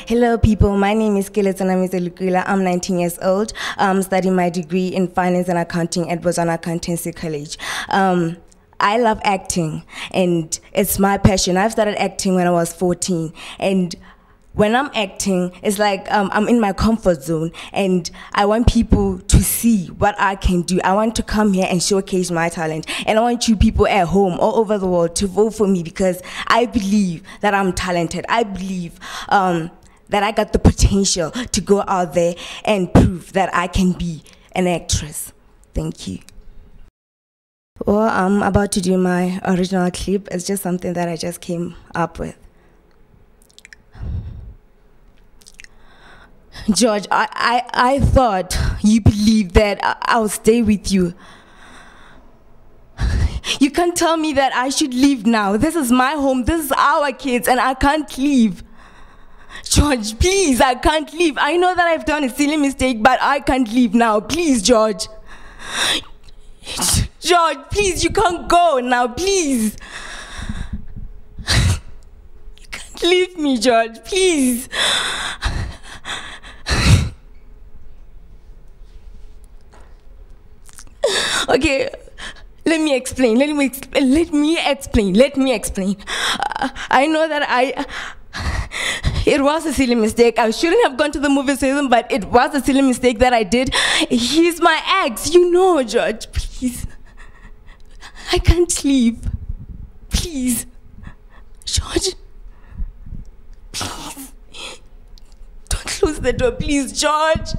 Hello people, my name is Keletsana Lukula. I'm 19 years old. I'm studying my degree in finance and accounting at Botswana Accountancy College. I love acting and it's my passion. I've started acting when I was 14 and when I'm acting, it's like I'm in my comfort zone and I want people to see what I can do. I want to come here and showcase my talent. And I want you people at home, all over the world, to vote for me because I believe that I'm talented. I believe that I got the potential to go out there and prove that I can be an actress. Thank you. Well, I'm about to do my original clip. It's just something that I just came up with. George, I thought you believed that I'll stay with you. You can't tell me that I should leave now. This is my home, this is our kids, and I can't leave. George, please, I can't leave. I know that I've done a silly mistake, but I can't leave now. Please, George. George, please, you can't go now, please. You can't leave me, George, please. Okay, let me explain. I know that it was a silly mistake. I shouldn't have gone to the movie season, but it was a silly mistake that I did. He's my ex, you know, George, please. I can't leave. Please. George. Please. Don't close the door, please, George.